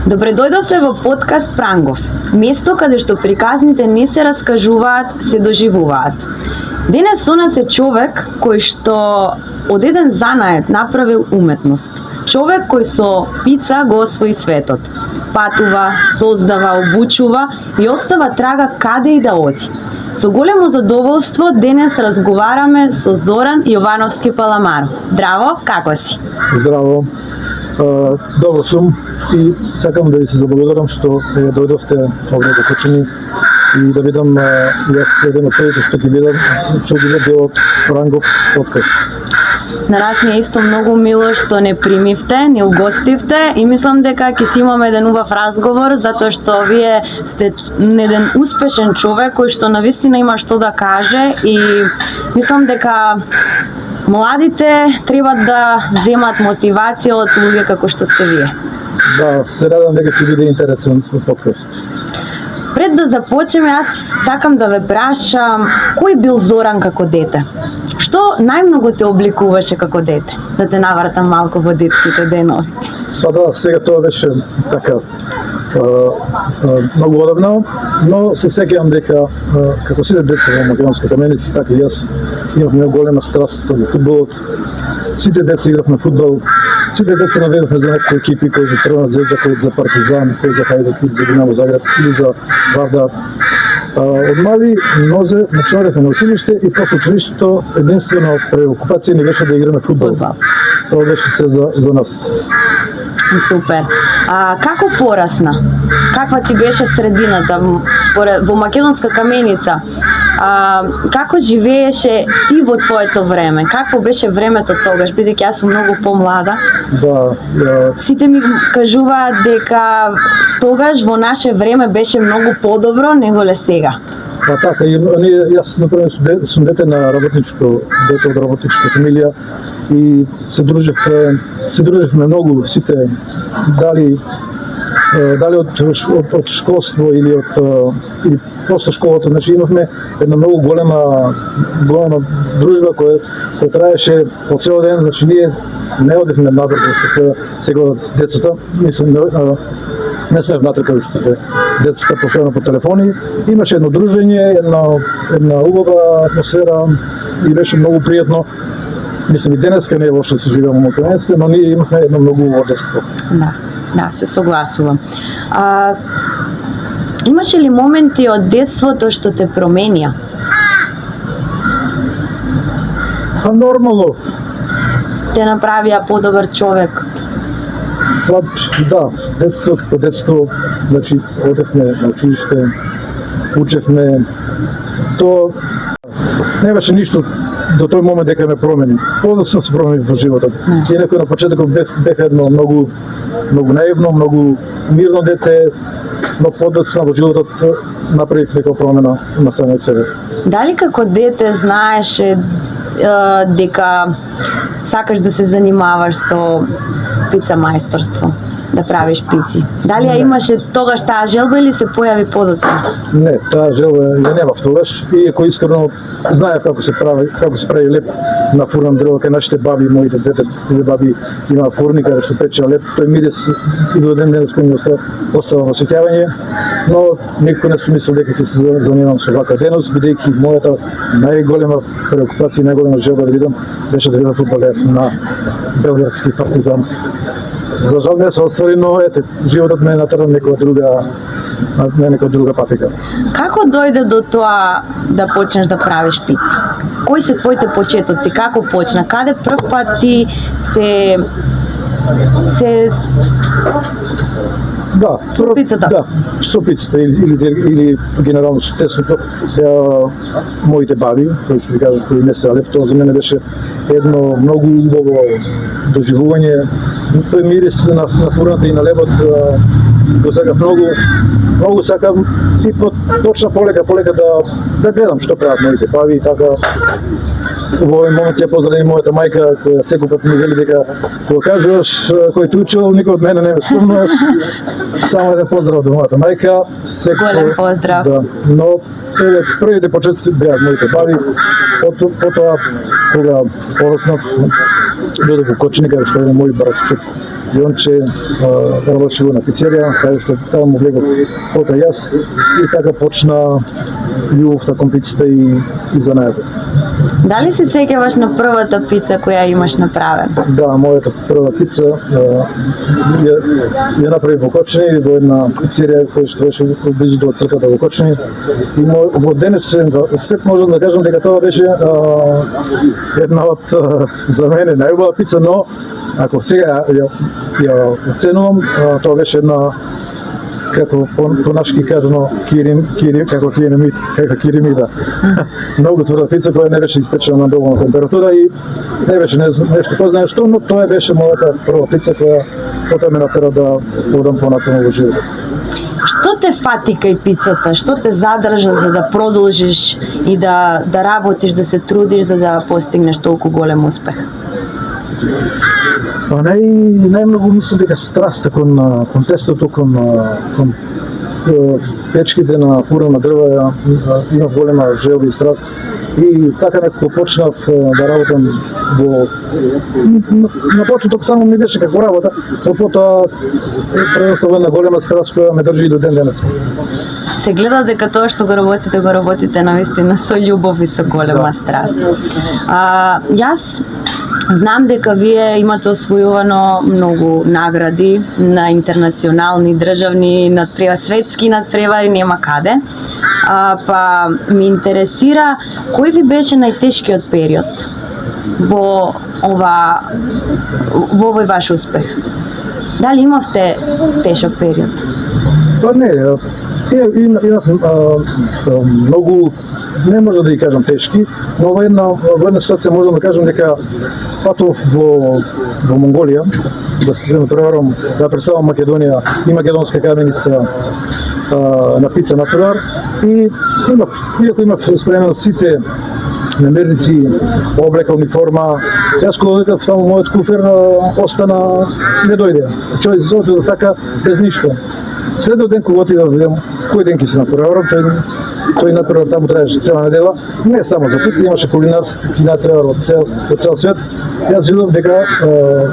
Добре дојдовте во подкаст Прангов, место каде што приказните не се раскажуваат, се доживуваат. Денес со нас е човек кој што од еден занает направил уметност. Човек кој со пица го освои светот. Патува, создава, обучува и остава трага каде и да оди. Со големо задоволство денес разговараме со Зоран Јовановски Паламаро. Здраво, како си? Здраво. Добро сум и сакам да ви се заблагодарам што дојдовте овде до Кочани и да видам јас еден од првите што ги видам, што ги дел од Прангов подкаст. На нас ни е исто многу мило што не примивте, не угостивте и мислам дека ќе си имаме еден убав разговор затоа што вие сте еден успешен човек кој што навистина има што да каже и мислам дека младите треба да земат мотивација од луѓе како што сте вие. Да, се радам дека ќе биде интересен подкаст. Пред да започнеме, јас сакам да ве прашам кој бил Зоран како дете? Што најмногу те обликуваше како дете? Да те навратам малку во детските денови. Па да, сега тоа беше така многу одавно, но се сеќавам дека како сите деца во македонска каменица, така и јас имав многу голема страст во фудбалот. Сите деца игравме фудбал, сите деца наведовме за некои екипи, кои за Црвена звезда, кои за Партизан, кои за Хајдук, или за Динамо Загреб, или за Вардар. Од мали нозе начинавме на училиште и после училиштето единствено преокупација ни беше да играме фудбал. Тоа беше се за нас. Супер. Како порасна? Каква ти беше средината во македонска каменица? Како живееше ти во твоето време? Какво беше времето тогаш, бидејќи јас сум многу помлада? Да. Сите ми кажуваат дека тогаш во наше време беше многу подобро неголе сега. Па така, јас например сум дете на работничко, дете од работничка фамилија и се дружевме многу сите, дали од школство или после школата, значи имавме една многу голема дружба која траеше по цел ден, значи ние не одевме надвор што се гледат децата, мислам не сме внатре кај што се децата постојано по телефони. Имаше едно дружење, една убава атмосфера и беше многу пријатно. Мислам и денеска не е лошо да се живееме во Македонија, но ние имавме едно многу убаво детство. Да, се согласувам. Имаше ли моменти од детството што те променија? Па нормално. Те направија подобар човек? Па да, детство, значи одевме на училиште, учевме, то не беше ништо до тој момент дека ме промени. Подоцна се промени во животот. И некој на почетокот бев едно многу наивно, многу мирно дете, но подоцна во животот направив некоја промена на самиот себе. Дали како дете знаеше дека сакаш да се занимаваш со пица мајсторство, да правиш пици? Дали ја имаше тогаш таа желба или се појави подоцна? Не, таа желба ја немав тогаш, иако искрено знаев како се прави леп на фурна дрво кај нашите баби, моите две баби имаа фурни каде што печеа леп, тој мирис и до ден денес ми остава во сеќавање, но никој не сум мислел дека ќе се занимавам со вака деност, бидејќи мојата најголема преокупација и најголема желба да видам беше да видам фудбалер на белградски Партизан. За жал не се оствари, но ете, животот ме натерал на некоја друга патека. Како дојде до тоа да почнеш да правиш пици? Кои се твоите почетоци? Како почна? Каде прв пат ти се Да, пицата. Да, со пицата или генерално со тесното, моите баби, кои што ви кажат, кои не се леп, тоа за мене беше едно многу убаво доживување. Тој мирис на фурната и на лебот го сакав многу сакам и почна полека да гледам што прават моите баби и така. Во овој момент ја поздравам мојата мајка која секој ми вели дека кога кажуваш кој те учил, никој од мене не ме спомнуваш. Само еден поздрав до мојата мајка. Голем поздрав. Да, но првите почетоци беа моите баби. Потоа кога пораснав, додев во Кочани, каде што е мој братчук и он че работеше на пицерија, каде што таму му влегов пота јас и така почна љубовта кон пицата и занајдот. Дали се сеќаваш на првата пица која имаш направена? Да, мојата прва пица ја направив во Кочани, во една пицерија која што беше близу до црквата во Кочани. И во денешен аспект можам да кажам дека тоа беше една од за мене најубава пица, но ако сега ја оценувам, тоа беше една како по нашки кажано киримида. Многу тврда пица која не беше испечена на доволна температура и не беше нешто познаеш што, но тоа беше мојата прва пица која потоа ме натера да одам понатаму во животот. Што те фати кај пицата? Што те задржа за да продолжиш и да работиш, да се трудиш за да постигнеш толку голем успех? Најмногу мислам дека страста кон тестото, кон печките на фурна дрва, имав голема желба и страст. И така некако почнав да работам на почеток само ми беше како работа, но потоа предоставила на голема страст која ме држи до ден денес. Се гледа дека тоа што го работите навистина со љубов и со голема страст. Јас знам дека вие имате освојувано многу награди на интернационални, државни, светски надпревари, нема каде. Па ми интересира кој ви беше најтешкиот период во овој ваш успех? Дали имавте тешок период? Па не, имав многу, не може да ги кажам тешки, но во една ситуација можам да кажам дека патов во Монголија, да се преварам, да представам Македонија и македонска каменица на пица натурар и иако имав спремено сите намерници, облека, униформа, јас кога дојдов таму мојот куфер остана, не дојде. Човек зоде така без ништо. Следниот ден кога отидов, кој ден ќе се натпреварам, тој натпревар таму траеше цела недела, не само за пица, имаше кулинарски натпревар од цел свет. Јас видов дека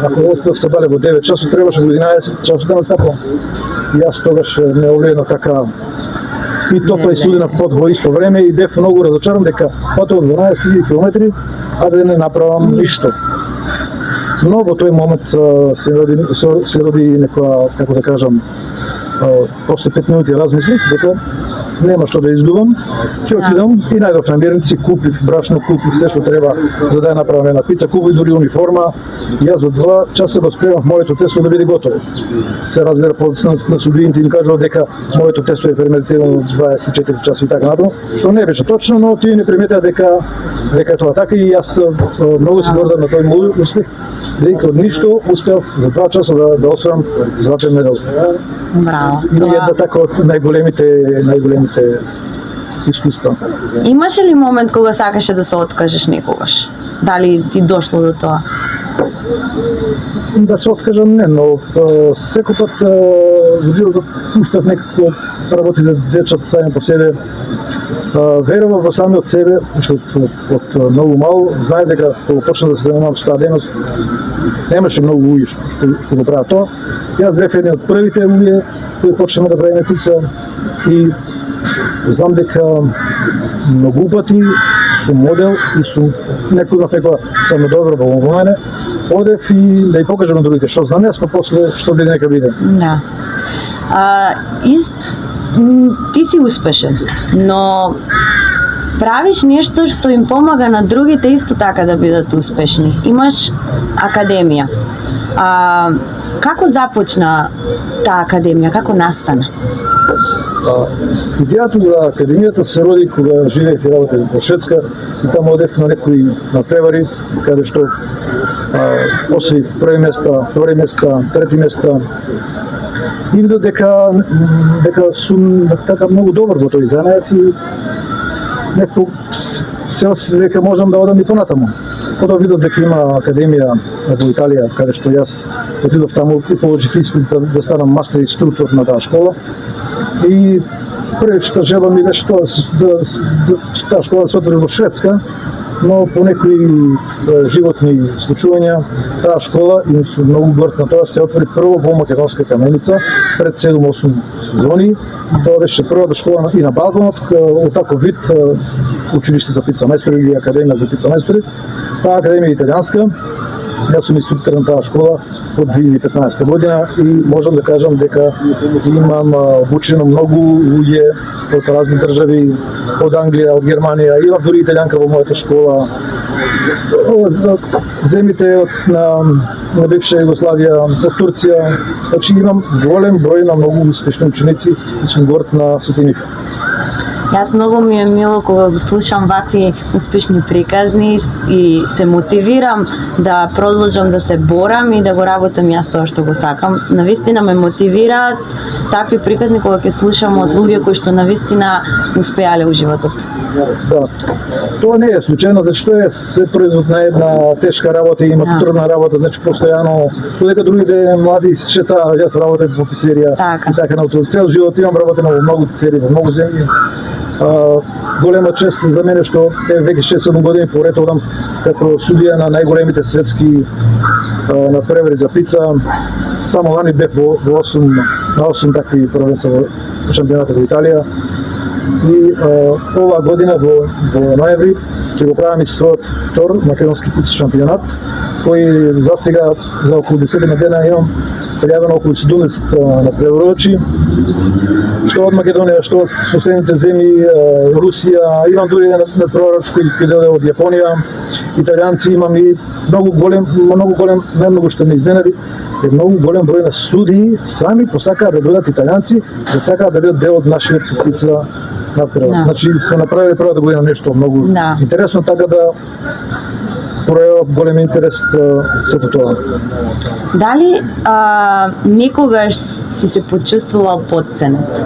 ако отидов се бале во 9 часот, требаше во 11 часот да настапам. Јас тогаш не овледно така и топла и студена пот во исто време и бев многу разочаран дека патувам 12 километри, а да не направам ништо. Но во тој момент се роди некоја, како да кажам, после 5 минути размислив дека нема што да изгубам, ќе отидам и најдов намерници, купив брашно, купив се што треба за да ја направам една пица, купив дури униформа. Јас за 2 часа го спремав моето тесто да биде готово. Се разбира на судиите им кажува дека моето тесто е ферментирано 24 часа и така натаму, што не беше точно, но тие не приметеа дека е тоа така и јас многу се гордам на тој мој успех, дека од ништо успеав за 2 часа да освојам златен медал. Браво. И една така од најголемите искуства. Имаше ли момент кога сакаше да се откажеш некогаш? Дали ти дошло до тоа? Да се откажам не, но секој пат во животот пуштав некако работите дечат сами по себе. Верував во самиот себе, уште од многу мал, знаев дека кога почнав да се занимавам со таа дејност, немаше многу луѓе што го прават тоа. Јас бев еден од првите луѓе кои почнеме да правиме пица и знам дека многу пати сум модел и сум некоја самодобро во мене, одев и да ја покажам на другите што знам јас, па после што биде нека биде. Да. Ти си успешен, но правиш нешто што им помага на другите исто така да бидат успешни. Имаш академија. Како започна таа академија? Како настана? Идејата за академијата се роди кога живеев и работев во Шведска и таму одев на некои надпревари, каде што освоив први места, втори места, трети места. И видов дека сум така многу добар во тој занајат и некој се осети дека можам да одам и понатаму. Потоа видов дека има академија во Италија, каде што јас отидов таму и положив испит да станам мастер инструктор на таа школа. И првичната желба ми беше тоа, таа школа се отвори во Шведска но по некои животни случувања таа школа и сум многу горд на тоа се отвори прво во Македонска Каменица пред 7-8 сезони. Тоа беше првата школа и на Балканот од таков вид училиште за пица мајстори или академија за пица мајстори. Таа академија е италијанска. Јас сум инструктор на таа школа од 2015 година и можам да кажам дека имам обучено многу луѓе од разни држави, од Англија, од Германија, имам дури италијанка во мојата школа. Земите на бивша Југославија, од Турција, значи имам голем број на многу успешни ученици и сум горд на сите нив. Јас многу ми е мило кога го слушам вакви успешни приказни и се мотивирам да продолжам да се борам и да го работам јас тоа што го сакам. Навистина ме мотивираат такви приказни кога ќе слушам од луѓе кои што навистина успеале во животот. Да. Тоа не е случајно, зашто е се производ на една тешка работа и има трудна работа, значи постојано, додека другите млади се шетаат, јас работам во пицерија. Така на цел живот имам работено во многу пицерии, во многу земји. Голема чест за мене што веќе 6-7 години поред одам како судија на најголемите светски надпревари за пица. Само лани бев во 8 такви првенства во шампионатот во Италија. И оваа година во ноември ќе го правам и својот втор македонски пица шампионат, кој за сега за околу 10 дена имам пријавено околу 70 надпреварувачи, што од Македонија, што од соседните земји, Русија, имам дури надпреварач кој дојде од Јапонија, италијанци имам и многу голем, најмногу што ме изненади, е многу голем број на судии сами посакаат да дојдат италијанци, да сакаат да бидат дел од нашиот пица надпревар. Значи се направиле првата година нешто многу интересно, така да пројава голем интерес сето тоа. Дали некогаш си се почувствувал потценет?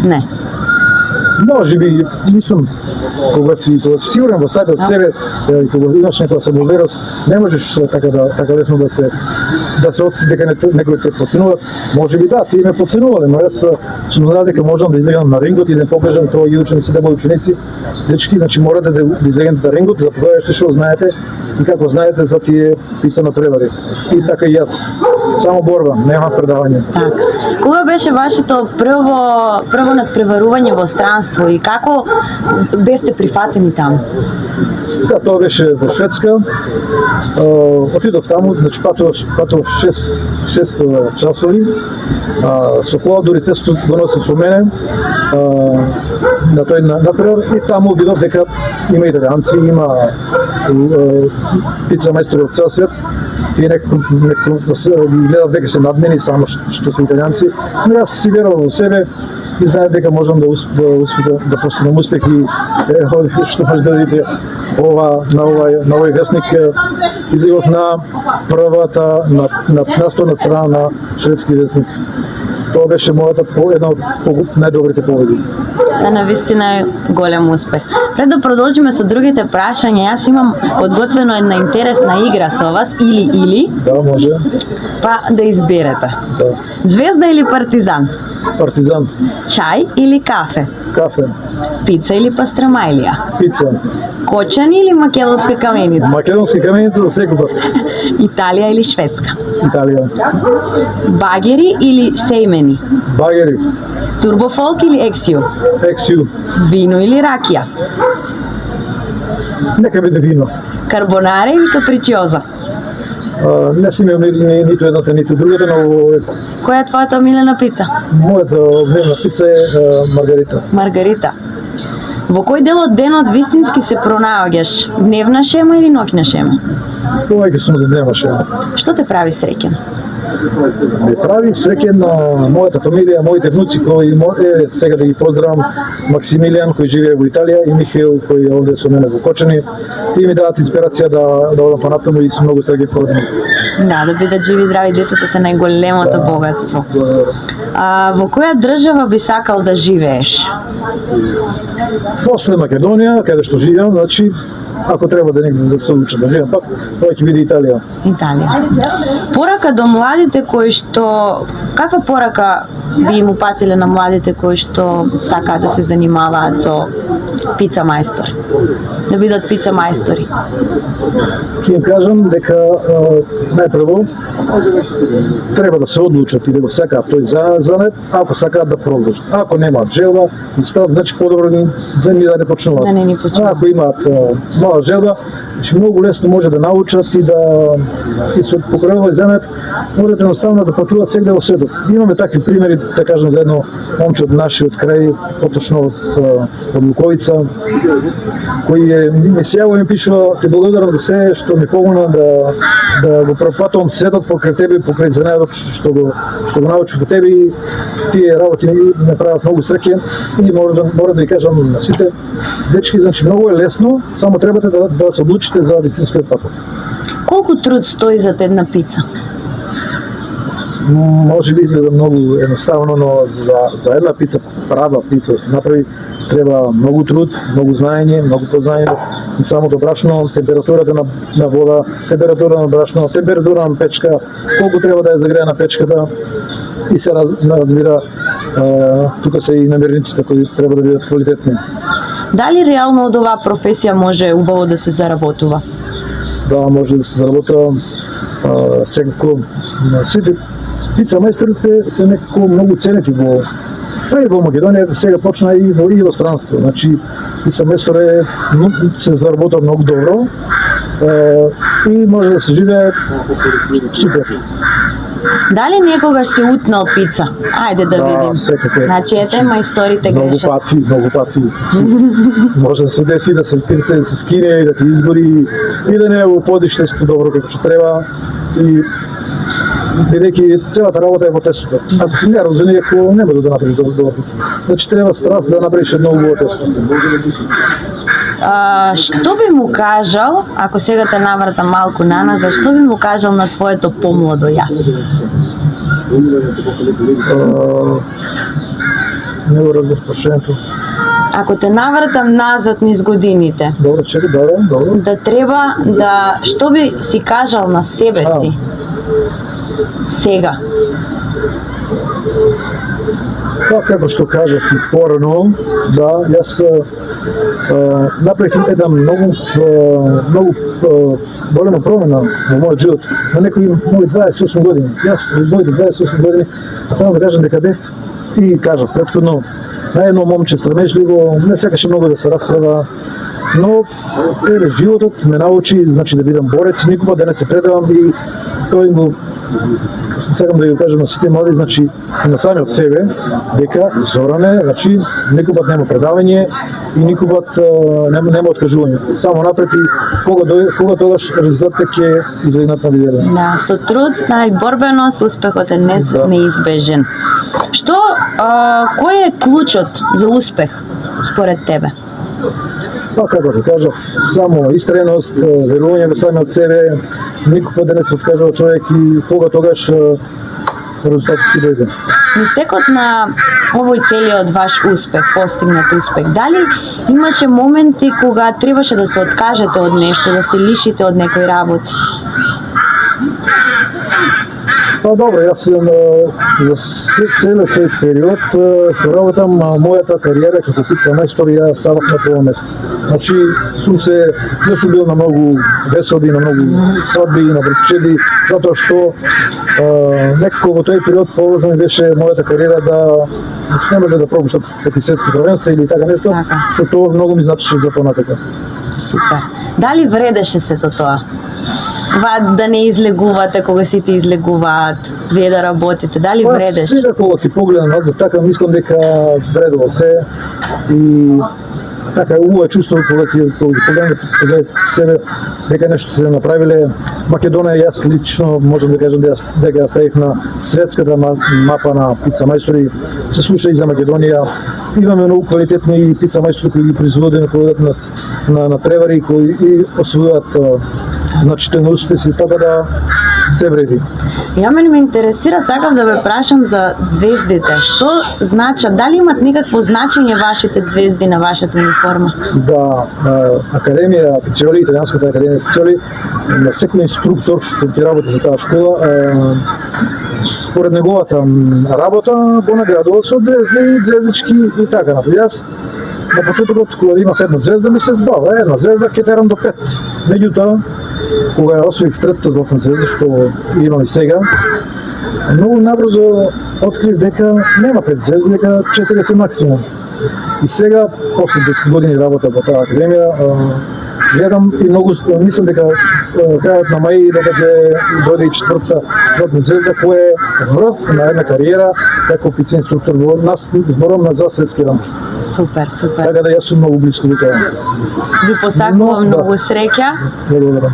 Не. Може би нисум, кога си сигурен во себе од себе, кога имаш некоја самоувереност, не можеш така лесно да се отси дека некој те подценува. Може би да, тие ме подценувале, но јас сум знал дека можам да излегам на рингот и да покажам тоа и ученици, да мои ученици, дечки, значи морате да излегнете на рингот, да покажете што знаете и како знаете за тие пица надпревари. И така и јас. Само борба, нема предавање. Кога беше вашето прво надпреварување во странство и како бевте прифатени таму? Да, тоа беше во Шведска. Отидов таму, значи патував 6 часови. Со кола дури тестот го носив со мене на тој надпревар и таму видов дека има италијанци, има пица мајстори од цел свет. Тие некако гледав дека се над мене само што се италијанци, но јас си верував во себе и знаев дека можам да постигнем успех и што може да видите на овој весник излегов на првата на насторна страна на шведски весник. Тоа беше мојата една од најдобрите победи. Навистина е голем успех. Пред да продолжиме со другите прашања, јас имам подготвено една интересна игра со вас, или. Да, може. Па да изберете. Да. Звезда или партизан? Партизан. Чај или кафе? Кафе. Пица или пастрамајлија? Пица. Кочани или македонска каменица? Македонска каменица за секој пат. Италија или Шведска? Италија. Багери или сеймени? Багери. Турбофолк или ексју? Ексју. Вино или ракија? Нека биде вино. Карбонаре или капричиоза? Не си ме омилени ниту едната, ниту другата, но која е твојата омилена пица? Мојата омилена пица е маргарита. Маргарита. Во кој дел од денот вистински се пронаоѓаш? Дневна шема или ноќна шема? Повеќе сум за дневна шема. Што те прави среќен? Ме прави среќен на мојата фамилија, моите внуци кои сега да ги поздравам, Максимилијан кој живее во Италија и Михаил кој е овде со мене во Кочани. Тие ми даваат инспирација да одам понатаму и сум многу среќен по нив. Да, да бидат живи и здрави, децата се најголемото богатство. Во која држава би сакал да живееш? После Македонија, каде што живеам, значи ако треба да негде да се одлучам да живеам пак, тоа ќе биде Италија. Италија. Порака до младите кои што каква порака би им упатиле на младите кои што сакаат да се занимаваат со пица мајстор? Да бидат пица мајстори. Ќе им кажам дека најпрво треба да се одлучат и да го сакаат тој занет, ако сакаат да продолжат. Ако немаат желба, и стават, значи подобро да не почнуваат. Да не ни почнуваат. Ако имаат мала желба, значи многу лесно може да научат и со покрај овој занет можат едноставно да патуваат сегде во светот. Имаме такви примери, да кажам, за едно момче од нашиот крај, поточно од Луковица, кој ми се јавува и ми пишува: "Ти благодарам за се што ми помогна да го пропатувам светот покрај тебе, покрај занетот што го научив од тебе, и тие работи ме прават многу среќен." И мора да ви кажам на сите дечки, значи многу е лесно, само требате да се одлучите за вистинскиот патот. Колку труд стои зад една пица? Може би изгледа многу едноставно, но за една пица, права пица да се направи, треба многу труд, многу знаење, многу познаење, и самото брашно, температурата на вода, температура на брашно, температура на печка, колку треба да е загреана печката, и се разбира, тука се и намерниците кои треба да бидат квалитетни. Дали реално од оваа професија може убаво да се заработува? Да, може да се заработува секако. Сите пица мајсторите се некако многу ценети во Македонија, сега почна и во странство. Значи, пица мајстор се заработува многу добро и може да се живее супер. Дали некогаш се утнал пица? Ајде да видим. Секако. Значи, ете, мајсторите грешат. Многу пати. Може да се деси да се скине и да ти изгори и да не е во подиштето добро како што треба, и бидејќи целата работа е во тестото. Ако си неразумен, ако не може да направиш добро тесто. Значи треба страст да направиш едно убаво тесто. Што би му кажал, ако сега те навратам малку наназад, што би му кажал на твоето помладо јас? Не го разбрав прашањето. Ако те навратам назад низ годините, добро, добро. Да треба да, што би си кажал на себе си сега? Тоа како што кажав и порано, да, јас направив една многу голема промена во мојот живот. На некои мои 28 години. Јас во моите 28 години само да кажам дека бев и кажав претходно на едно момче срамежливо, не сакаше многу да се расправа, но животот ме научи, значи, да бидам борец, никога да не се предавам, и тој го сакам да ја кажам на сите млади, значи и на самиот себе, дека Зоране, значи никогаш нема предавање и никогаш нема откажување. Само напред, и кога тогаш резултатите ќе излегнат на видело. Да, со труд, и борбеност, успехот е неизбежен. Кој е клучот за успех според тебе? Па, како ќе кажав, само истреност, верување во самиот себе, никога да не се откажува човек, и кога тогаш резултатот ќе дојде. Низ текот на овој целиот ваш успех, постигнат успех, дали имаше моменти кога требаше да се откажете од нешто, да се лишите од некој работа? Па добро, јас за целиот тој период што работам, мојата кариера како пица мајстор ја ставав на прво место. Значи, не сум бил на многу веселби, на многу свадби, на брачеди, затоа што некако во тој период положено ми беше мојата кариера да не може да пропуштам некои светски првенства или така нешто, што тоа многу ми значеше за понатака. Супер. Дали вредеше сето тоа? Да не излегувате кога сите излегуваат, вие да работите, дали вредеш? Сега кога ти погледам назад, така мислам дека вредува се, и така убаво е чувство кога ти погледам за себе дека нешто се направиле. Македонија, јас лично можам да кажам дека ја ставив на светската мапа на пица мајстори. Се слуша и за Македонија. Имаме многу квалитетни пица мајстори кои ги производиме, кои на превари, кои и освојуваат значителни успеси, така да се вреди. Ја мене ме интересира, сакав да ве прашам за звездите. Што значат, дали имат некакво значење вашите звезди на вашата униформа? Да, Академија Пицоли, Италијанската академија Пицоли, на секој инструктор што ќе работи за таа школа, според неговата работа го наградува со звезди, звездички и така напред. Јас на почетокот кога имав една звезда, мислев, да, една звезда ќе терам до 5. Меѓутоа, кога ја освоив третата златна звезда, што имам и сега, многу набрзо открив дека нема 5 звезди, дека 4 се максимум. И сега, после 10 години работа во таа академија, гледам и многу мислам дека крајот на мај дека ќе дојде и 4-та златна звезда, која е врв на една кариера како пица инструктор во нас зборам на за светски рамки. Супер, супер. Така да јас сум многу близко до тоа. Ви посакувам Но, многу среќа. Благодарам.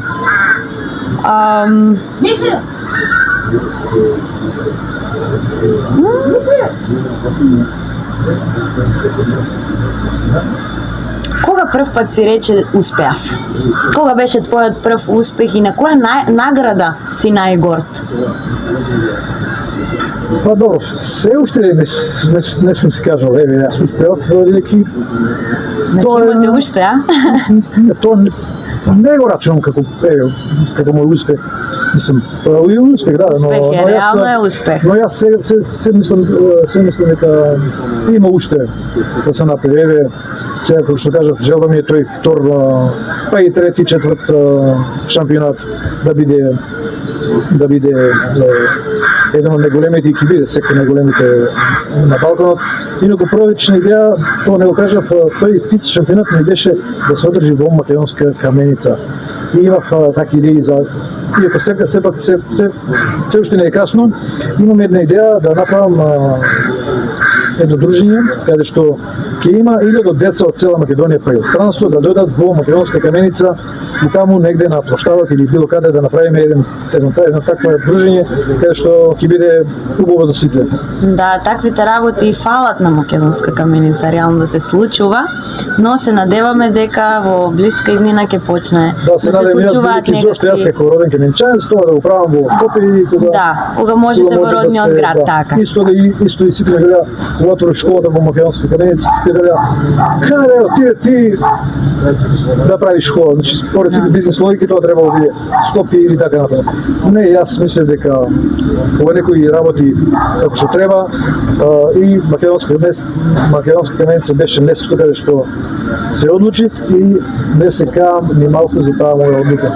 Кога прв пат си рече успеав? Кога беше твојот прв успех и на која награда си најгорд? Па добро, се уште не сум си кажал, еве, јас успеав, бидејќи Значи имате уште, а? тоа не го рачунам како мој успех. Мислам, и успех, да, Успех е, но реално е успех. Но јас се мислам дека има уште да се направи. Еве, сега како што кажав, желба ми е тој втор, па и трети, четврт шампионат да биде еден од најголемите и ќе биде секој најголемите на Балканот. Инаку првична идеја, тоа не го кажав, тој пица шампионат ми беше да се одржи во Македонска Каменица. И имав таки идеи за, иако сепак се уште не е касно, имам една идеја да направам едно дружење каде што ќе има 1000 деца од цела Македонија па и од странство да дојдат во Македонска Каменица и таму негде на площадот или било каде да направиме едно такво дружење каде што ќе биде убаво за сите. Да, таквите работи и фалат на Македонска Каменица реално да се случува, но се надеваме дека во блиска иднина ќе почне да се случуваат некакви. Зошто јас како роден каменичанец тоа да го правам во Скопје и кога кога можете во родниот град, така. Исто и сите гледа кога отвори школата во Македонска Каменица, сите гледа каде отиде ти да правиш школа, значи според сите бизнес логики тоа треба да биде Скопје или така натаму. Не, јас мислев дека кога некој работи како што треба и Македонска Каменица беше местото каде што се одлучив и не се каам ни малку за таа моја одлука.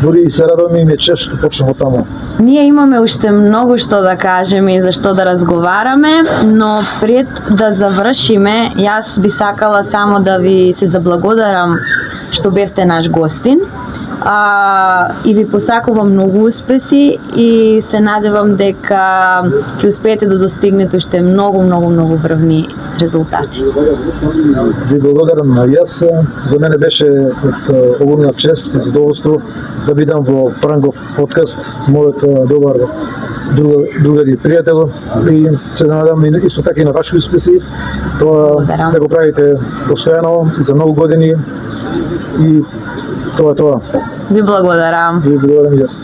Дури и се радувам и ми е чест што почнав од таму. Ние имаме уште многу што да кажеме и за што да разговараме, но пред да завршиме, јас би сакала само да ви се заблагодарам што бевте наш гостин. И ви посакувам многу успеси и се надевам дека ќе успеете да достигнете уште многу врвни резултати. Ви благодарам на јас. За мене беше огромна чест и задоволство да бидам во Прангов подкаст, мојот добар другар и пријател и се надам исто така и на ваши успеси. Тоа да го правите постојано за многу години и тоа. Ви благодарам. Ви благодарам јас.